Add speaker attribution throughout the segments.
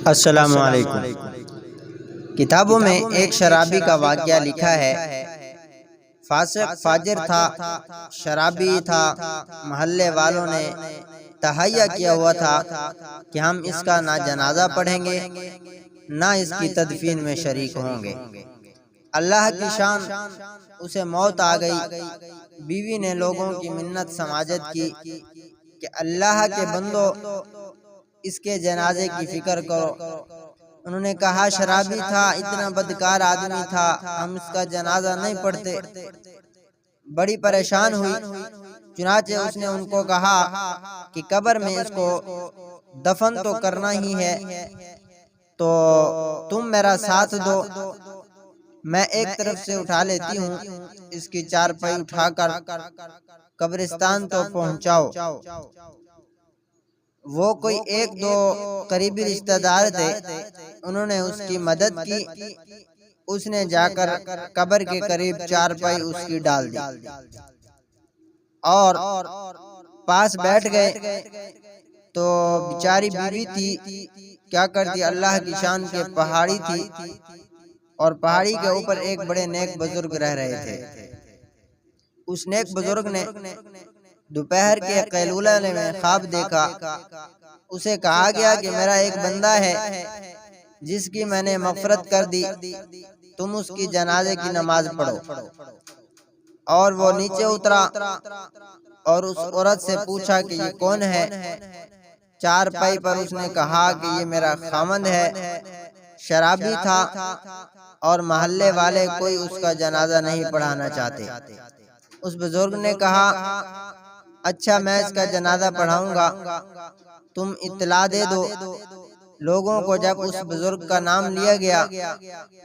Speaker 1: السلام علیکم۔ کتابوں میں ایک شرابی کا واقعہ لکھا ہے۔ فاسق فاجر تھا، شرابی تھا۔ محلے والوں نے تہیہ کیا ہوا تھا کہ ہم اس کا نہ جنازہ پڑھیں گے نہ اس کی تدفین میں شریک ہوں گے۔ اللہ کی شان، اسے موت آ گئی۔ بیوی نے لوگوں کی منت سماجت کی کہ اللہ کے بندو اس کے جنازے کی فکر کرو۔ انہوں نے کہا شرابی تھا، اتنا بدکار آدمی تھا، ہم اس کا جنازہ نہیں پڑھتے۔ بڑی پریشان ہوئی، چنانچہ اس نے ان کو کہا کہ قبر میں اس کو دفن تو کرنا ہی ہے، تو تم میرا ساتھ دو، میں ایک طرف سے اٹھا لیتی ہوں، اس کی چارپائی اٹھا کر قبرستان تو پہنچاؤ۔ وہ کوئی ایک دو قریبی رشتہ دار تھے، انہوں نے اس کی مدد کی۔ اس نے جا کر قبر کے قریب چارپائی اس کی ڈال دی اور پاس بیٹھ گئے۔ تو بیچاری بیوی تھی، کیا کرتی، اللہ کی شان کے پہاڑی تھی، اور پہاڑی کے اوپر ایک بڑے نیک بزرگ رہ رہے تھے۔ اس نیک بزرگ نے دوپہر کے قیلولہ میں خواب دیکھا۔ اسے کہا گیا کہ میرا ایک بندہ ہے جس کی میں نے مغفرت کر دی، تم اس کی جنازے کی نماز پڑھو۔ اور وہ نیچے اترا اور اس عورت سے پوچھا کہ یہ کون ہے۔ چارپائی پر اس نے کہا کہ یہ میرا خامند ہے، شرابی تھا اور محلے والے کوئی اس کا جنازہ نہیں پڑھانا چاہتے۔ اس بزرگ نے کہا اچھا، میں اس کا جنازہ پڑھاؤں گا، تم اطلاع دے دو۔ لوگوں کو جب اس بزرگ کا نام لیا گیا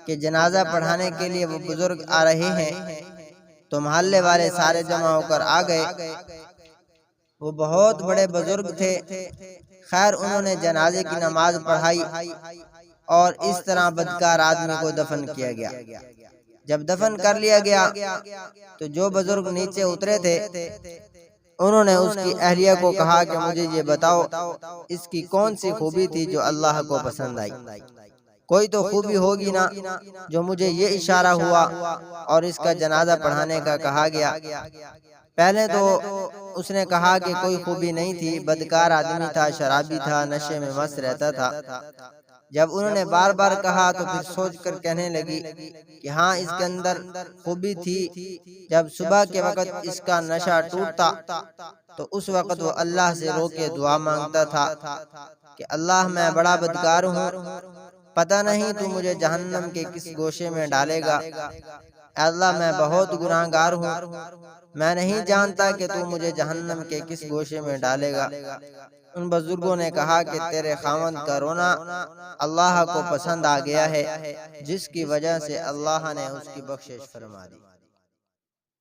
Speaker 1: کہ جنازہ پڑھانے کے لیے وہ بزرگ آ رہے ہیں، تو محلے والے سارے جمع ہو کر آ گئے۔ وہ بہت بڑے بزرگ تھے۔ خیر، انہوں نے جنازے کی نماز پڑھائی اور اس طرح بدکار آدمی کو دفن کیا گیا۔ جب دفن کر لیا گیا تو جو بزرگ نیچے اترے تھے، انہوں نے اس کی اہلیہ کو کہا کہ مجھے یہ بتاؤ اس کی کون سی خوبی تھی جو اللہ کو پسند آئی۔ کوئی تو خوبی ہوگی نا جو مجھے یہ اشارہ ہوا اور اس کا جنازہ پڑھانے کا کہا گیا۔ پہلے تو اس نے کہا کہ کوئی خوبی نہیں تھی، بدکار آدمی تھا، شرابی تھا، نشے میں مست رہتا تھا۔ جب انہوں نے بار بار کہا تو پھر سوچ کر کہنے لگی کہ ہاں، اس کے اندر خوبی تھی۔ جب صبح کے وقت اس کا نشہ ٹوٹتا تو اس وقت وہ اللہ سے رو کے دعا مانگتا تھا کہ اللہ، میں بڑا بدکار ہوں، پتہ نہیں تو مجھے جہنم کے کس گوشے میں ڈالے گا۔ اے اللہ، میں بہت گناہ گار ہوں، میں نہیں جانتا کہ تو مجھے جہنم کے کس گوشے میں ڈالے گا۔ ان بزرگوں نے کہا کہ تیرے خاوند کا رونا اللہ کو پسند آ گیا ہے، جس کی وجہ سے اللہ نے اس کی بخشش فرما دی۔